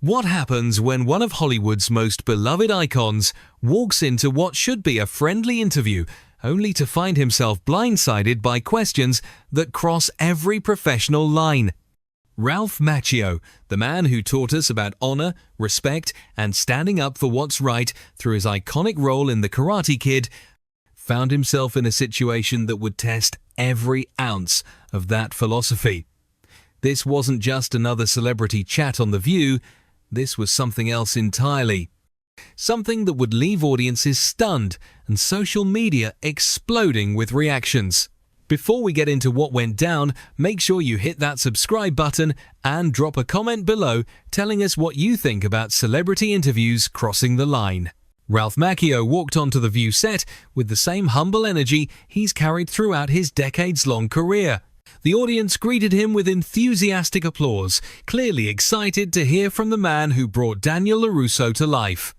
What happens when one of Hollywood's most beloved icons walks into what should be a friendly interview, only to find himself blindsided by questions that cross every professional line? Ralph Macchio, the man who taught us about honor, respect, and standing up for what's right through his iconic role in The Karate Kid, found himself in a situation that would test every ounce of that philosophy. This wasn't just another celebrity chat on The View. This was something else entirely. Something that would leave audiences stunned and social media exploding with reactions. Before we get into what went down, make sure you hit that subscribe button and drop a comment below telling us what you think about celebrity interviews crossing the line. Ralph Macchio walked onto the View set with the same humble energy he's carried throughout his decades-long career. The audience greeted him with enthusiastic applause, clearly excited to hear from the man who brought Daniel LaRusso to life.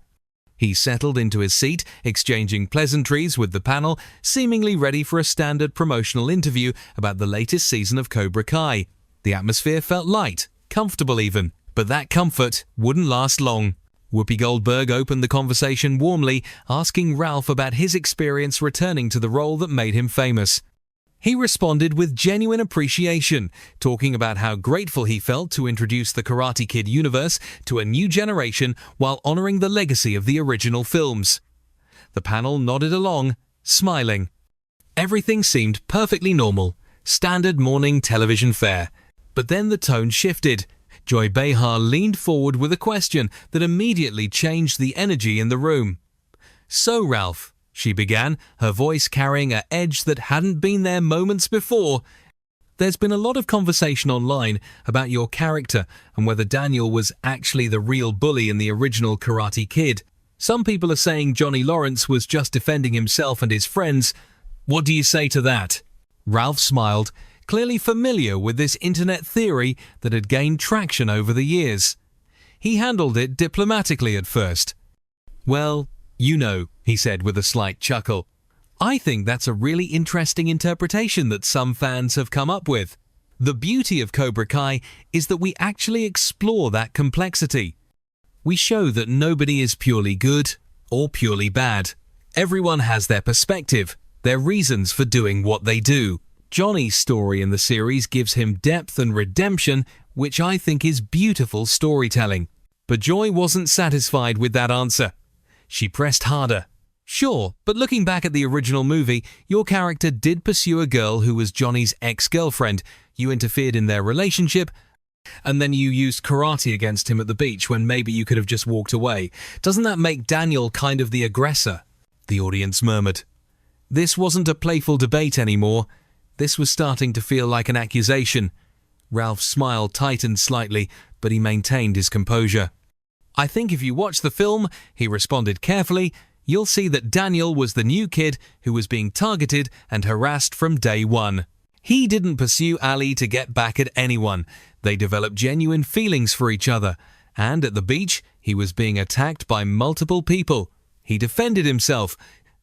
He settled into his seat, exchanging pleasantries with the panel, seemingly ready for a standard promotional interview about the latest season of Cobra Kai. The atmosphere felt light, comfortable even, but that comfort wouldn't last long. Whoopi Goldberg opened the conversation warmly, asking Ralph about his experience returning to the role that made him famous. He responded with genuine appreciation, talking about how grateful he felt to introduce the Karate Kid universe to a new generation while honoring the legacy of the original films. The panel nodded along, smiling. Everything seemed perfectly normal, standard morning television fare. But then the tone shifted. Joy Behar leaned forward with a question that immediately changed the energy in the room. "So, Ralph," she began, her voice carrying an edge that hadn't been there moments before, "there's been a lot of conversation online about your character and whether Daniel was actually the real bully in the original Karate Kid. Some people are saying Johnny Lawrence was just defending himself and his friends. What do you say to that?" Ralph smiled, clearly familiar with this internet theory that had gained traction over the years. He handled it diplomatically at first. "Well, you know," he said with a slight chuckle, "I think that's a really interesting interpretation that some fans have come up with. The beauty of Cobra Kai is that we actually explore that complexity. We show that nobody is purely good or purely bad. Everyone has their perspective, their reasons for doing what they do. Johnny's story in the series gives him depth and redemption, which I think is beautiful storytelling." But Joy wasn't satisfied with that answer. She pressed harder. "Sure, but looking back at the original movie, your character did pursue a girl who was Johnny's ex-girlfriend. You interfered in their relationship, and then you used karate against him at the beach when maybe you could have just walked away. Doesn't that make Daniel kind of the aggressor?" The audience murmured. This wasn't a playful debate anymore. This was starting to feel like an accusation. Ralph's smile tightened slightly, but he maintained his composure. "I think if you watch the film," he responded carefully, "you'll see that Daniel was the new kid who was being targeted and harassed from day one. He didn't pursue Ali to get back at anyone. They developed genuine feelings for each other. And at the beach, he was being attacked by multiple people. He defended himself.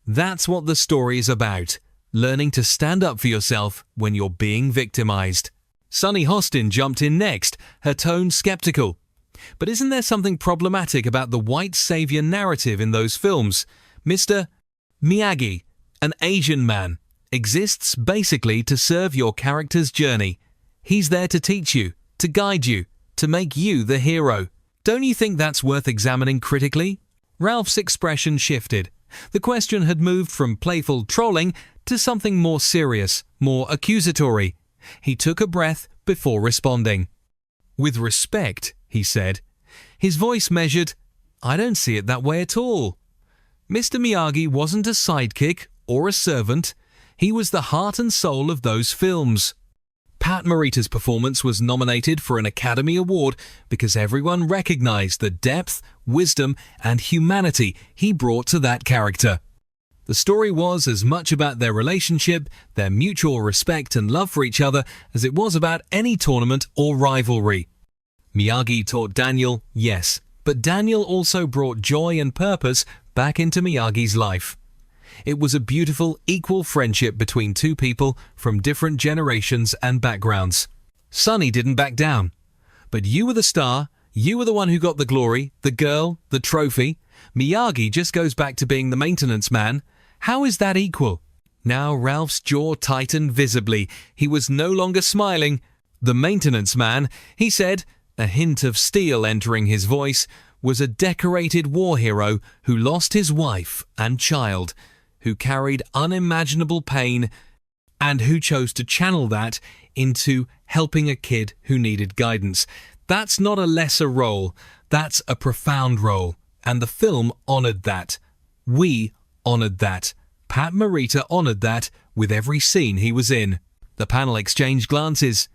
That's what the story is about. Learning to stand up for yourself when you're being victimized." Sunny Hostin jumped in next, her tone skeptical. "But isn't there something problematic about the white savior narrative in those films? Mr. Miyagi, an Asian man, exists basically to serve your character's journey. He's there to teach you, to guide you, to make you the hero. Don't you think that's worth examining critically?" Ralph's expression shifted. The question had moved from playful trolling to something more serious, more accusatory. He took a breath before responding. "With respect," he said. His voice measured, "I don't see it that way at all. Mr. Miyagi wasn't a sidekick or a servant. He was the heart and soul of those films." Pat Morita's performance was nominated for an Academy Award because everyone recognized the depth, wisdom, and humanity he brought to that character. The story was as much about their relationship, their mutual respect and love for each other, as it was about any tournament or rivalry. Miyagi taught Daniel, yes, but Daniel also brought joy and purpose back into Miyagi's life. It was a beautiful, equal friendship between two people from different generations and backgrounds. Sunny didn't back down. "But you were the star, You were the one who got the glory, the girl, the trophy. Miyagi just goes back to being the maintenance man. How is that equal? Now Ralph's jaw tightened visibly. He was no longer smiling. The maintenance man, he said, a hint of steel entering his voice, was a decorated war hero who lost his wife and child, who carried unimaginable pain, and who chose to channel that into helping a kid who needed guidance. That's not a lesser role, that's a profound role, and the film honored that. We honored that. Pat Morita honored that with every scene he was in. The panel exchanged glances.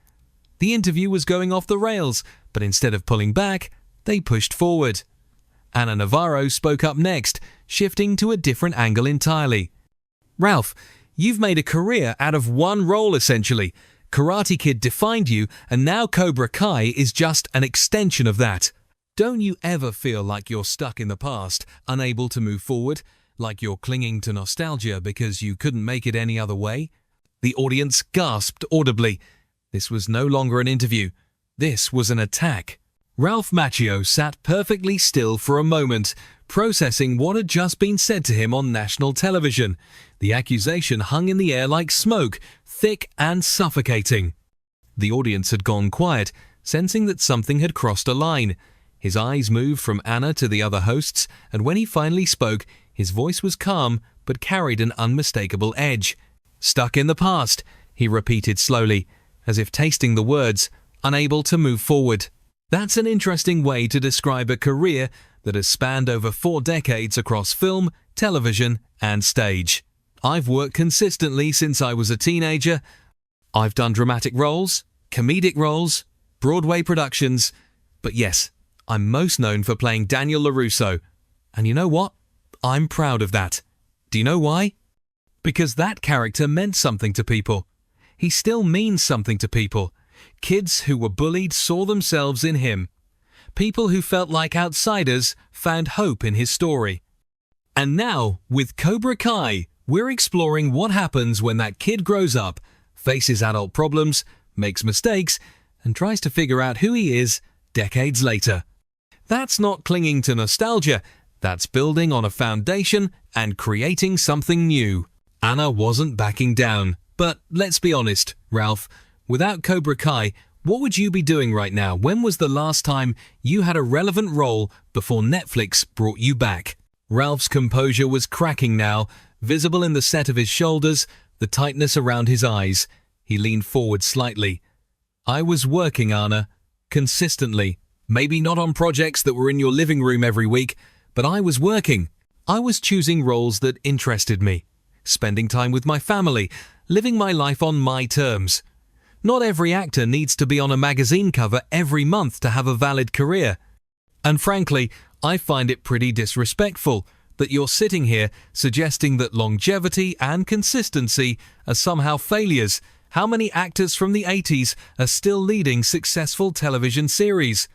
The interview was going off the rails, but instead of pulling back, they pushed forward. Ana Navarro spoke up next, shifting to a different angle entirely. Ralph, you've made a career out of one role essentially. Karate Kid defined you, and now Cobra Kai is just an extension of that. Don't you ever feel like you're stuck in the past, unable to move forward, like you're clinging to nostalgia because you couldn't make it any other way? The audience gasped audibly. This was no longer an interview. This was an attack. Ralph Macchio sat perfectly still for a moment, processing what had just been said to him on national television. The accusation hung in the air like smoke, thick and suffocating. The audience had gone quiet, sensing that something had crossed a line. His eyes moved from Anna to the other hosts, and when he finally spoke, his voice was calm but carried an unmistakable edge. "Stuck in the past," he repeated slowly, as if tasting the words, unable to move forward. That's an interesting way to describe a career that has spanned over 4 decades across film, television, and stage. I've worked consistently since I was a teenager. I've done dramatic roles, comedic roles, Broadway productions, but yes, I'm most known for playing Daniel LaRusso. And you know what? I'm proud of that. Do you know why? Because that character meant something to people. He still means something to people. Kids who were bullied saw themselves in him. People who felt like outsiders found hope in his story. And now, with Cobra Kai, we're exploring what happens when that kid grows up, faces adult problems, makes mistakes, and tries to figure out who he is decades later. That's not clinging to nostalgia, that's building on a foundation and creating something new. Anna wasn't backing down. But let's be honest, Ralph, without Cobra Kai, what would you be doing right now? When was the last time you had a relevant role before Netflix brought you back? Ralph's composure was cracking now, visible in the set of his shoulders, the tightness around his eyes. He leaned forward slightly. I was working, Anna, consistently. Maybe not on projects that were in your living room every week, but I was working. I was choosing roles that interested me, spending time with my family, living my life on my terms. Not every actor needs to be on a magazine cover every month to have a valid career. And frankly, I find it pretty disrespectful that you're sitting here suggesting that longevity and consistency are somehow failures. How many actors from the 80s are still leading successful television series?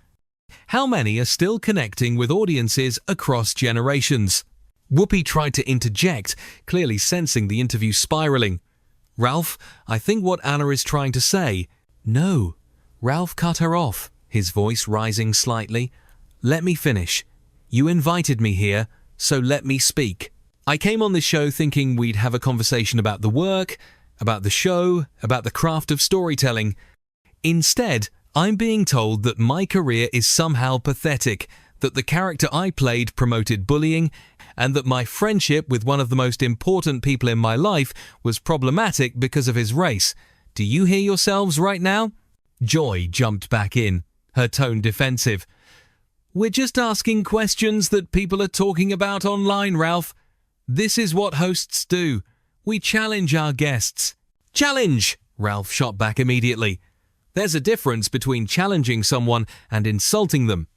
How many are still connecting with audiences across generations? Whoopi tried to interject, clearly sensing the interview spiraling. Ralph, I think what Anna is trying to say. No. Ralph cut her off, his voice rising slightly. Let me finish. You invited me here, so let me speak. I came on this show thinking we'd have a conversation about the work, about the show, about the craft of storytelling. Instead, I'm being told that my career is somehow pathetic, that the character I played promoted bullying, and that my friendship with one of the most important people in my life was problematic because of his race. Do you hear yourselves right now? Joy jumped back in, her tone defensive. We're just asking questions that people are talking about online, Ralph. This is what hosts do. We challenge our guests. Challenge! Ralph shot back immediately. There's a difference between challenging someone and insulting them.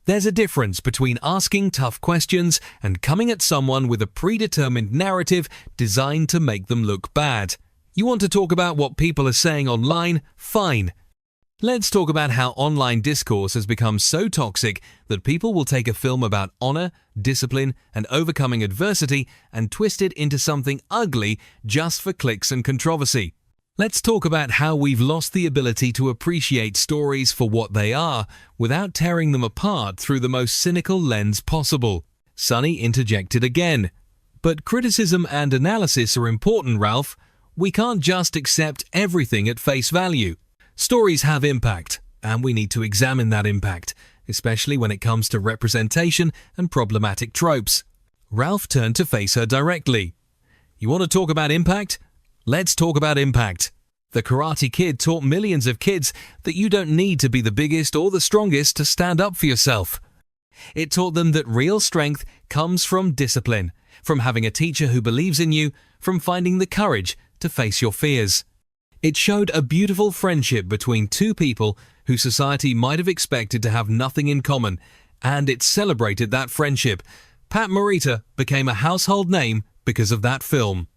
There's a difference between asking tough questions and coming at someone with a predetermined narrative designed to make them look bad. You want to talk about what people are saying online? Fine. Let's talk about how online discourse has become so toxic that people will take a film about honor, discipline, and overcoming adversity and twist it into something ugly just for clicks and controversy. Let's talk about how we've lost the ability to appreciate stories for what they are without tearing them apart through the most cynical lens possible. Sunny interjected again. But criticism and analysis are important, Ralph. We can't just accept everything at face value. Stories have impact, and we need to examine that impact, especially when it comes to representation and problematic tropes. Ralph turned to face her directly. You want to talk about impact? Let's talk about impact. The Karate Kid taught millions of kids that you don't need to be the biggest or the strongest to stand up for yourself. It taught them that real strength comes from discipline, from having a teacher who believes in you, from finding the courage to face your fears. It showed a beautiful friendship between two people who society might have expected to have nothing in common, and it celebrated that friendship. Pat Morita became a household name because of that film.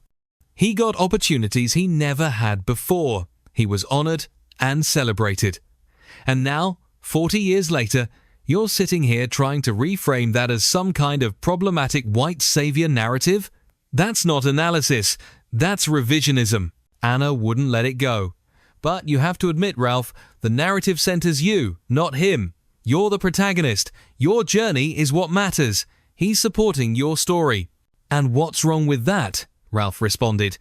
He got opportunities he never had before. He was honored and celebrated. And now, 40 years later, you're sitting here trying to reframe that as some kind of problematic white savior narrative? That's not analysis. That's revisionism. Anna wouldn't let it go. But you have to admit, Ralph, the narrative centers you, not him. You're the protagonist. Your journey is what matters. He's supporting your story. And what's wrong with that? Ralph responded,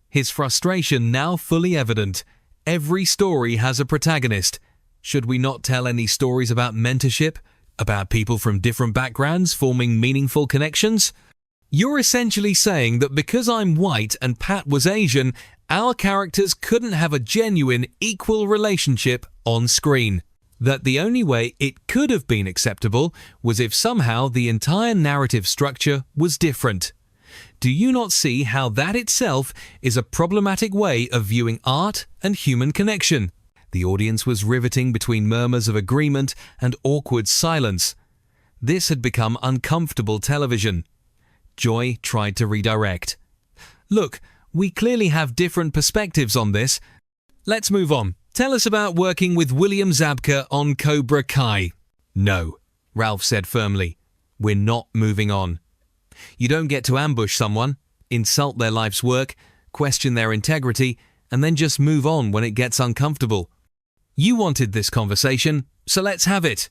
his frustration now fully evident. Every story has a protagonist. Should we not tell any stories about mentorship, about people from different backgrounds forming meaningful connections? You're essentially saying that because I'm white and Pat was Asian, our characters couldn't have a genuine, equal relationship on screen. That the only way it could have been acceptable was if somehow the entire narrative structure was different. Do you not see how that itself is a problematic way of viewing art and human connection? The audience was riveting between murmurs of agreement and awkward silence. This had become uncomfortable television. Joy tried to redirect. Look, we clearly have different perspectives on this. Let's move on. Tell us about working with William Zabka on Cobra Kai. No, Ralph said firmly. We're not moving on. You don't get to ambush someone, insult their life's work, question their integrity, and then just move on when it gets uncomfortable. You wanted this conversation, so let's have it.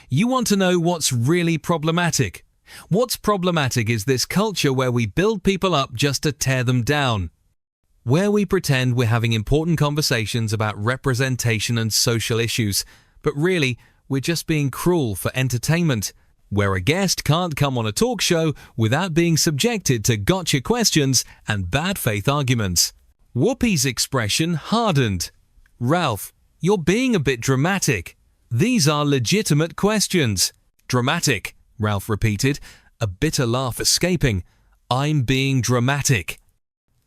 You want to know what's really problematic. What's problematic is this culture where we build people up just to tear them down. Where we pretend we're having important conversations about representation and social issues, but really, we're just being cruel for entertainment. Where a guest can't come on a talk show without being subjected to gotcha questions and bad faith arguments. Whoopi's expression hardened. Ralph, you're being a bit dramatic. These are legitimate questions. Dramatic, Ralph repeated, a bitter laugh escaping. I'm being dramatic.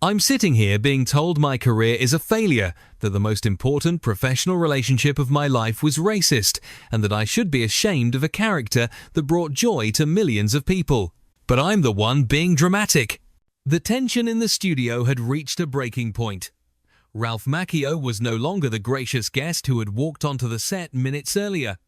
I'm sitting here being told my career is a failure, that the most important professional relationship of my life was racist, and that I should be ashamed of a character that brought joy to millions of people. But I'm the one being dramatic. The tension in the studio had reached a breaking point. Ralph Macchio was no longer the gracious guest who had walked onto the set minutes earlier.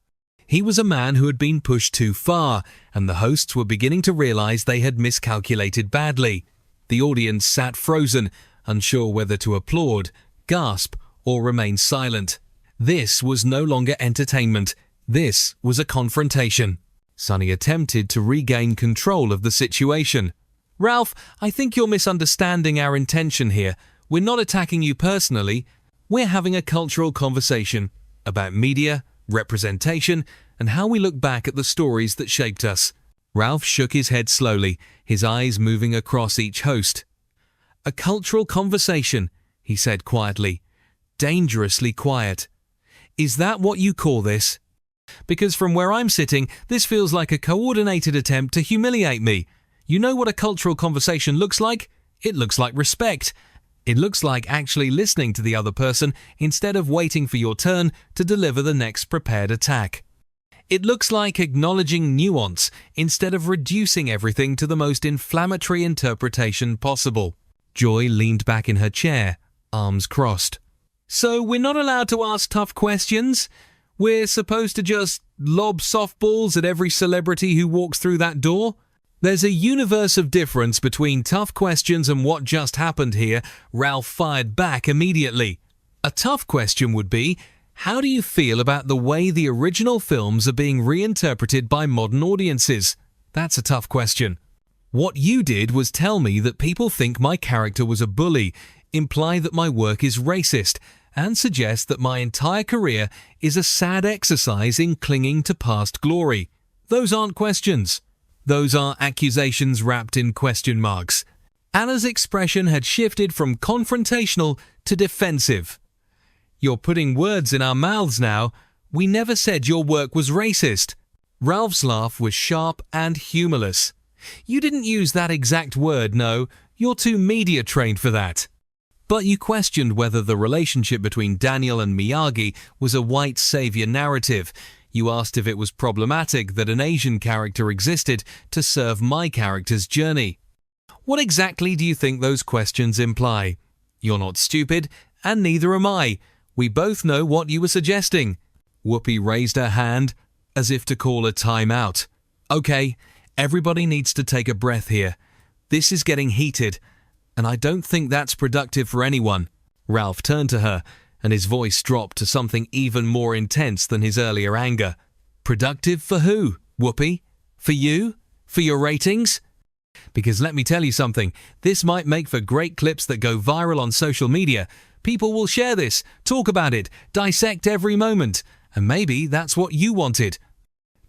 He was a man who had been pushed too far, and the hosts were beginning to realize they had miscalculated badly. The audience sat frozen, unsure whether to applaud, gasp, or remain silent. This was no longer entertainment. This was a confrontation. Sunny attempted to regain control of the situation. Ralph, I think you're misunderstanding our intention here. We're not attacking you personally. We're having a cultural conversation about media, representation, and how we look back at the stories that shaped us. Ralph shook his head slowly, his eyes moving across each host. A cultural conversation, he said quietly. Dangerously quiet. Is that what you call this? Because from where I'm sitting, this feels like a coordinated attempt to humiliate me. You know what a cultural conversation looks like? It looks like respect. It looks like actually listening to the other person instead of waiting for your turn to deliver the next prepared attack. It looks like acknowledging nuance instead of reducing everything to the most inflammatory interpretation possible. Joy leaned back in her chair, arms crossed. So we're not allowed to ask tough questions? We're supposed to just lob softballs at every celebrity who walks through that door? There's a universe of difference between tough questions and what just happened here. Ralph fired back immediately. A tough question would be, how do you feel about the way the original films are being reinterpreted by modern audiences? That's a tough question. What you did was tell me that people think my character was a bully, imply that my work is racist, and suggest that my entire career is a sad exercise in clinging to past glory. Those aren't questions. Those are accusations wrapped in question marks. Anna's expression had shifted from confrontational to defensive. You're putting words in our mouths now. We never said your work was racist. Ralph's laugh was sharp and humorless. You didn't use that exact word, no. You're too media trained for that. But you questioned whether the relationship between Daniel and Miyagi was a white savior narrative. You asked if it was problematic that an Asian character existed to serve my character's journey. What exactly do you think those questions imply? You're not stupid, and neither am I. We both know what you were suggesting. Whoopi raised her hand as if to call a time-out. Okay, everybody needs to take a breath here. This is getting heated, and I don't think that's productive for anyone. Ralph turned to her, and his voice dropped to something even more intense than his earlier anger. Productive for who, Whoopi? For you? For your ratings? Because let me tell you something, this might make for great clips that go viral on social media. People will share this, talk about it, dissect every moment, and maybe that's what you wanted.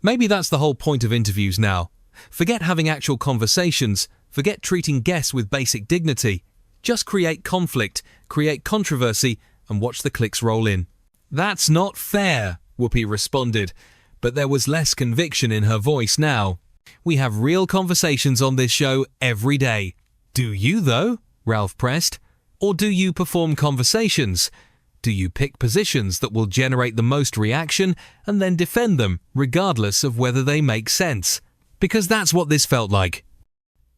Maybe that's the whole point of interviews now. Forget having actual conversations, forget treating guests with basic dignity. Just create conflict, create controversy, and watch the clicks roll in. That's not fair, Whoopi responded, but there was less conviction in her voice now. We have real conversations on this show every day. Do you, though? Ralph pressed. Or do you perform conversations? Do you pick positions that will generate the most reaction and then defend them, regardless of whether they make sense? Because that's what this felt like.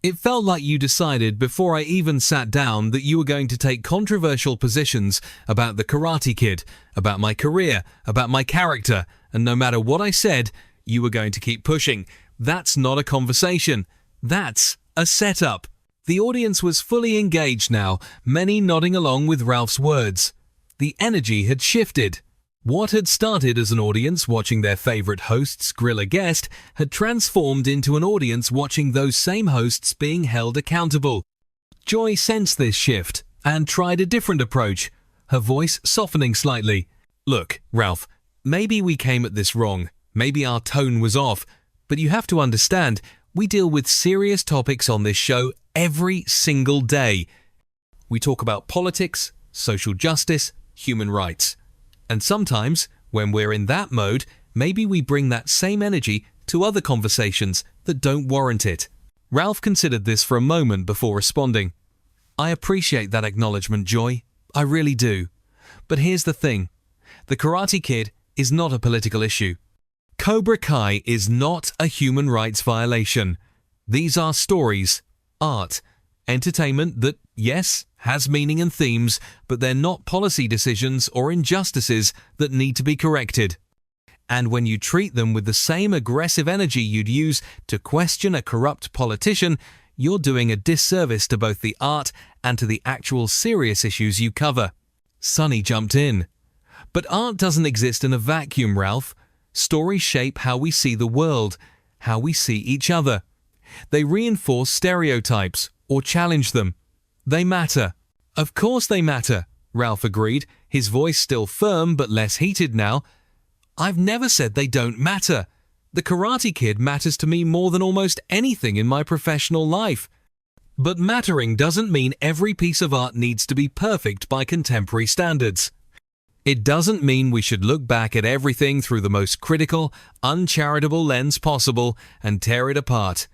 It felt like you decided before I even sat down that you were going to take controversial positions about the Karate Kid, about my career, about my character, and no matter what I said, you were going to keep pushing. That's not a conversation. That's a setup. The audience was fully engaged now, many nodding along with Ralph's words. The energy had shifted. What had started as an audience watching their favorite hosts grill a guest had transformed into an audience watching those same hosts being held accountable. Joy sensed this shift and tried a different approach, her voice softening slightly. Look, Ralph, maybe we came at this wrong. Maybe our tone was off. But you have to understand, we deal with serious topics on this show every single day. We talk about politics, social justice, human rights. And sometimes, when we're in that mode, maybe we bring that same energy to other conversations that don't warrant it. Ralph considered this for a moment before responding. I appreciate that acknowledgement, Joy. I really do. But here's the thing. The Karate Kid is not a political issue. Cobra Kai is not a human rights violation. These are stories, art, entertainment that, yes, has meaning and themes, but they're not policy decisions or injustices that need to be corrected. And when you treat them with the same aggressive energy you'd use to question a corrupt politician, you're doing a disservice to both the art and to the actual serious issues you cover. Sonny jumped in. But art doesn't exist in a vacuum, Ralph. Stories shape how we see the world, how we see each other. They reinforce stereotypes or challenge them. They matter. Of course they matter, Ralph agreed, his voice still firm but less heated now. I've never said they don't matter. The Karate Kid matters to me more than almost anything in my professional life. But mattering doesn't mean every piece of art needs to be perfect by contemporary standards. It doesn't mean we should look back at everything through the most critical, uncharitable lens possible and tear it apart.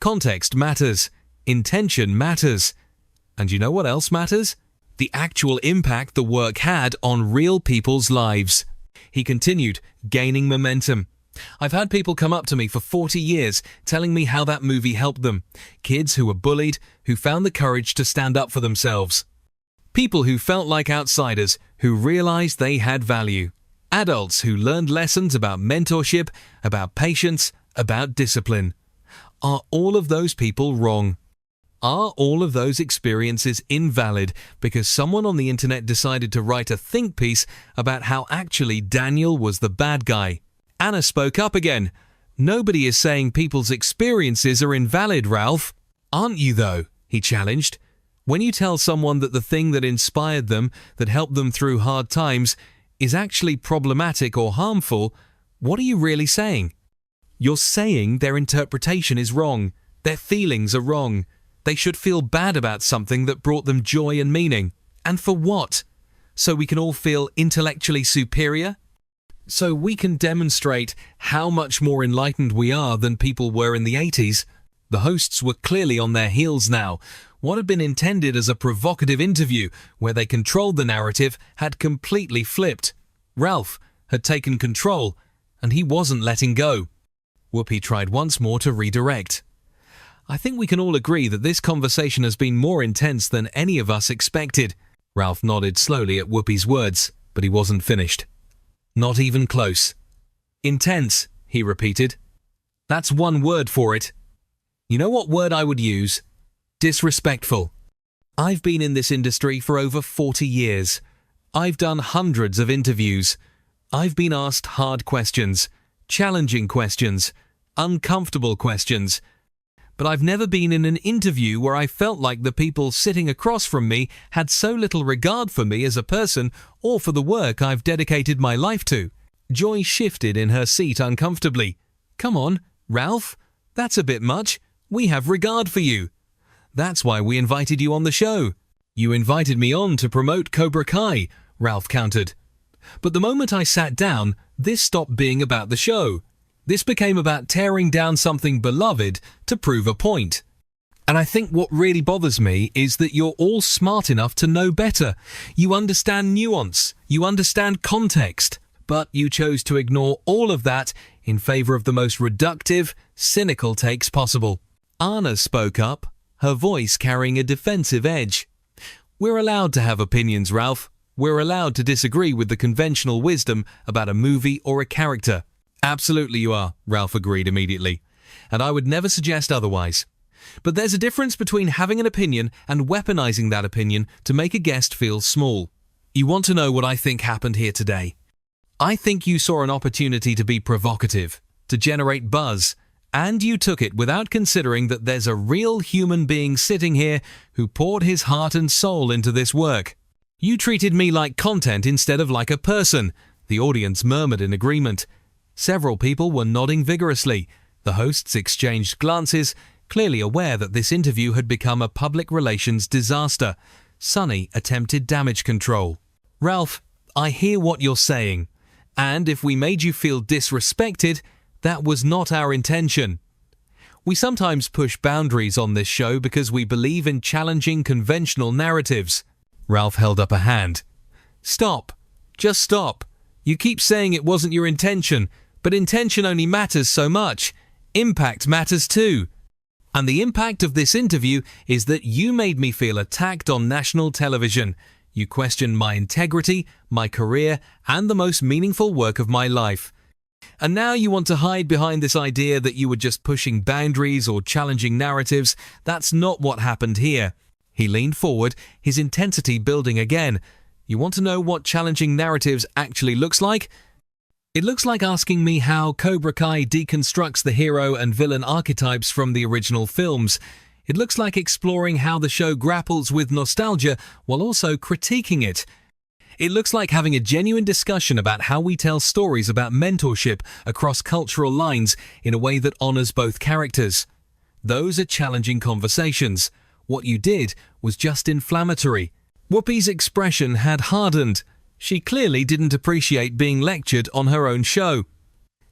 Context matters. Intention matters. And you know what else matters? The actual impact the work had on real people's lives. He continued, gaining momentum. I've had people come up to me for 40 years telling me how that movie helped them. Kids who were bullied, who found the courage to stand up for themselves. People who felt like outsiders, who realized they had value. Adults who learned lessons about mentorship, about patience, about discipline. Are all of those people wrong? Are all of those experiences invalid because someone on the internet decided to write a think piece about how actually Daniel was the bad guy? Anna spoke up again. Nobody is saying people's experiences are invalid, Ralph. Aren't you though? He challenged. When you tell someone that the thing that inspired them, that helped them through hard times, is actually problematic or harmful, what are you really saying? You're saying their interpretation is wrong. Their feelings are wrong. They should feel bad about something that brought them joy and meaning. And for what? So we can all feel intellectually superior? So we can demonstrate how much more enlightened we are than people were in the 80s? The hosts were clearly on their heels now. What had been intended as a provocative interview where they controlled the narrative had completely flipped. Ralph had taken control, and he wasn't letting go. Whoopi tried once more to redirect. I think we can all agree that this conversation has been more intense than any of us expected. Ralph nodded slowly at Whoopi's words, but he wasn't finished. Not even close. Intense, he repeated. That's one word for it. You know what word I would use? Disrespectful. I've been in this industry for over 40 years. I've done hundreds of interviews. I've been asked hard questions, challenging questions, uncomfortable questions. But I've never been in an interview where I felt like the people sitting across from me had so little regard for me as a person or for the work I've dedicated my life to. Joy shifted in her seat uncomfortably. Come on, Ralph, that's a bit much. We have regard for you. That's why we invited you on the show. You invited me on to promote Cobra Kai, Ralph countered. But the moment I sat down, this stopped being about the show. This became about tearing down something beloved to prove a point. And I think what really bothers me is that you're all smart enough to know better. You understand nuance, you understand context, but you chose to ignore all of that in favor of the most reductive, cynical takes possible. Anna spoke up, her voice carrying a defensive edge. We're allowed to have opinions, Ralph. We're allowed to disagree with the conventional wisdom about a movie or a character. Absolutely you are, Ralph agreed immediately. And I would never suggest otherwise. But there's a difference between having an opinion and weaponizing that opinion to make a guest feel small. You want to know what I think happened here today? I think you saw an opportunity to be provocative, to generate buzz, and you took it without considering that there's a real human being sitting here who poured his heart and soul into this work. You treated me like content instead of like a person. The audience murmured in agreement. Several people were nodding vigorously. The hosts exchanged glances, clearly aware that this interview had become a public relations disaster. Sunny attempted damage control. Ralph, I hear what you're saying. And if we made you feel disrespected, that was not our intention. We sometimes push boundaries on this show because we believe in challenging conventional narratives. Ralph held up a hand. Stop. Just stop. You keep saying it wasn't your intention, but intention only matters so much. Impact matters too. And the impact of this interview is that you made me feel attacked on national television. You questioned my integrity, my career, and the most meaningful work of my life. And now you want to hide behind this idea that you were just pushing boundaries or challenging narratives. That's not what happened here. He leaned forward, his intensity building again. You want to know what challenging narratives actually looks like? It looks like asking me how Cobra Kai deconstructs the hero and villain archetypes from the original films. It looks like exploring how the show grapples with nostalgia while also critiquing it. It looks like having a genuine discussion about how we tell stories about mentorship across cultural lines in a way that honors both characters. Those are challenging conversations. What you did was just inflammatory. Whoopi's expression had hardened. She clearly didn't appreciate being lectured on her own show.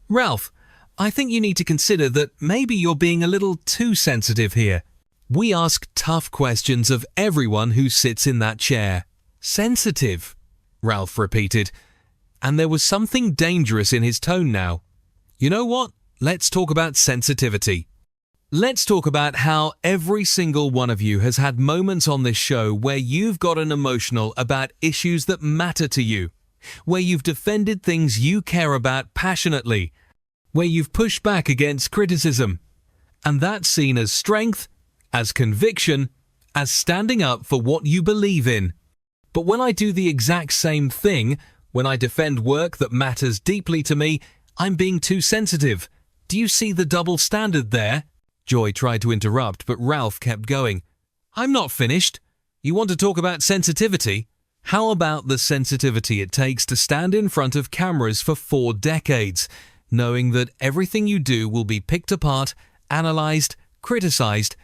Ralph, I think you need to consider that maybe you're being a little too sensitive here. We ask tough questions of everyone who sits in that chair. Sensitive, Ralph repeated, and there was something dangerous in his tone now. You know what? Let's talk about sensitivity. Let's talk about how every single one of you has had moments on this show where you've gotten emotional about issues that matter to you, where you've defended things you care about passionately, where you've pushed back against criticism. And that's seen as strength, as conviction, as standing up for what you believe in. But when I do the exact same thing, when I defend work that matters deeply to me, I'm being too sensitive. Do you see the double standard there? Joy tried to interrupt, but Ralph kept going. I'm not finished. You want to talk about sensitivity? How about the sensitivity it takes to stand in front of cameras for 4 decades, knowing that everything you do will be picked apart, analyzed, criticized?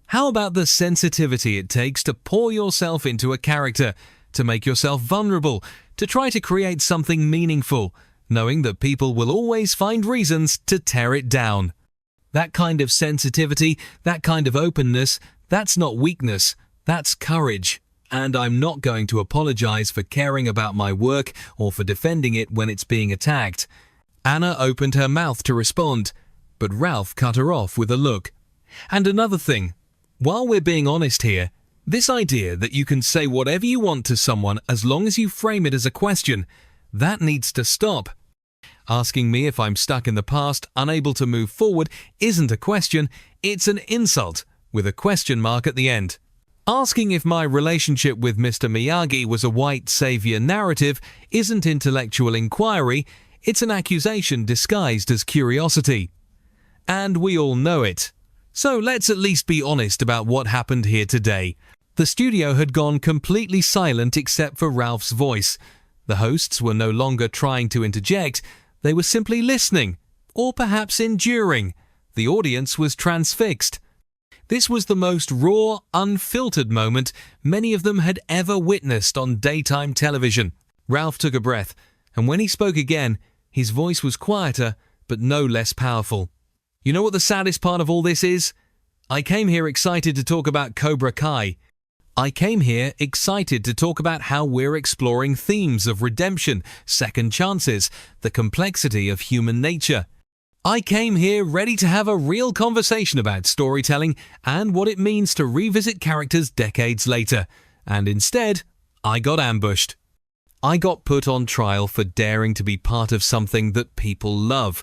How about the sensitivity it takes to pour yourself into a character, to make yourself vulnerable, to try to create something meaningful, knowing that people will always find reasons to tear it down? That kind of sensitivity, that kind of openness, that's not weakness, that's courage. And I'm not going to apologize for caring about my work or for defending it when it's being attacked. Anna opened her mouth to respond, but Ralph cut her off with a look. And another thing, while we're being honest here, this idea that you can say whatever you want to someone as long as you frame it as a question, that needs to stop. Asking me if I'm stuck in the past, unable to move forward, isn't a question, it's an insult, with a question mark at the end. Asking if my relationship with Mr. Miyagi was a white savior narrative isn't intellectual inquiry, it's an accusation disguised as curiosity. And we all know it. So let's at least be honest about what happened here today. The studio had gone completely silent except for Ralph's voice. The hosts were no longer trying to interject, they were simply listening, or perhaps enduring. The audience was transfixed. This was the most raw, unfiltered moment many of them had ever witnessed on daytime television. Ralph took a breath, and when he spoke again, his voice was quieter, but no less powerful. You know what the saddest part of all this is? I came here excited to talk about Cobra Kai. I came here excited to talk about how we're exploring themes of redemption, second chances, the complexity of human nature. I came here ready to have a real conversation about storytelling and what it means to revisit characters decades later. And instead, I got ambushed. I got put on trial for daring to be part of something that people love.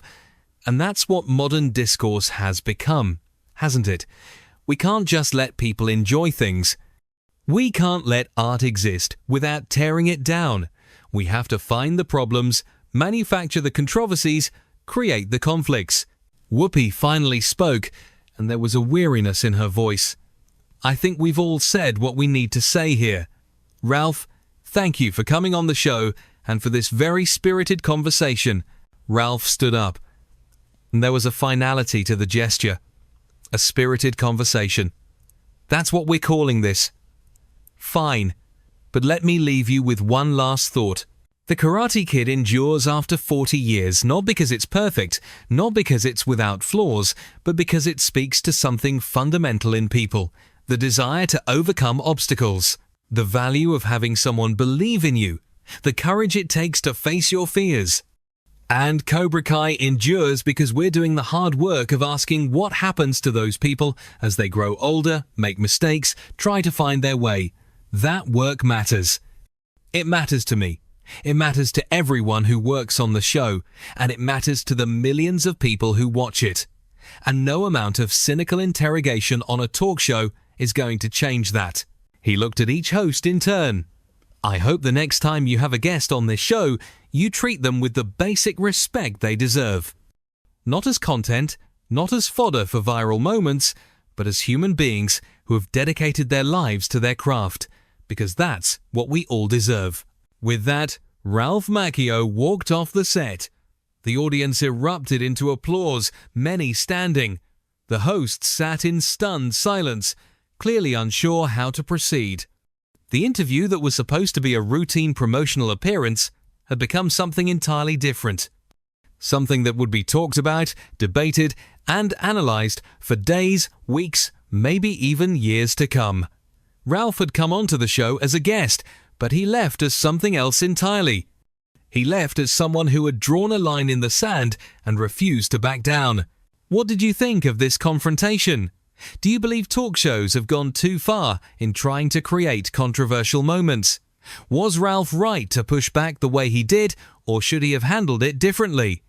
And that's what modern discourse has become, hasn't it? We can't just let people enjoy things. We can't let art exist without tearing it down. We have to find the problems, manufacture the controversies, create the conflicts. Whoopi finally spoke, and there was a weariness in her voice. I think we've all said what we need to say here. Ralph, thank you for coming on the show and for this very spirited conversation. Ralph stood up, and there was a finality to the gesture. A spirited conversation. That's what we're calling this. Fine, but let me leave you with one last thought. The Karate Kid endures after 40 years, not because it's perfect, not because it's without flaws, but because it speaks to something fundamental in people, the desire to overcome obstacles, the value of having someone believe in you, the courage it takes to face your fears. And Cobra Kai endures because we're doing the hard work of asking what happens to those people as they grow older, make mistakes, try to find their way. That work matters. It matters to me. It matters to everyone who works on the show, and it matters to the millions of people who watch it. And no amount of cynical interrogation on a talk show is going to change that. He looked at each host in turn. I hope the next time you have a guest on this show, you treat them with the basic respect they deserve. Not as content, not as fodder for viral moments, but as human beings who have dedicated their lives to their craft, because that's what we all deserve. With that, Ralph Macchio walked off the set. The audience erupted into applause, many standing. The hosts sat in stunned silence, clearly unsure how to proceed. The interview that was supposed to be a routine promotional appearance had become something entirely different. Something that would be talked about, debated, and analyzed for days, weeks, maybe even years to come. Ralph had come onto the show as a guest, but he left as something else entirely. He left as someone who had drawn a line in the sand and refused to back down. What did you think of this confrontation? Do you believe talk shows have gone too far in trying to create controversial moments? Was Ralph right to push back the way he did, or should he have handled it differently?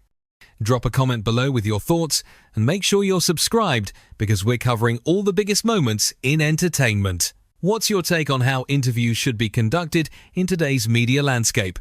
Drop a comment below with your thoughts and make sure you're subscribed because we're covering all the biggest moments in entertainment. What's your take on how interviews should be conducted in today's media landscape?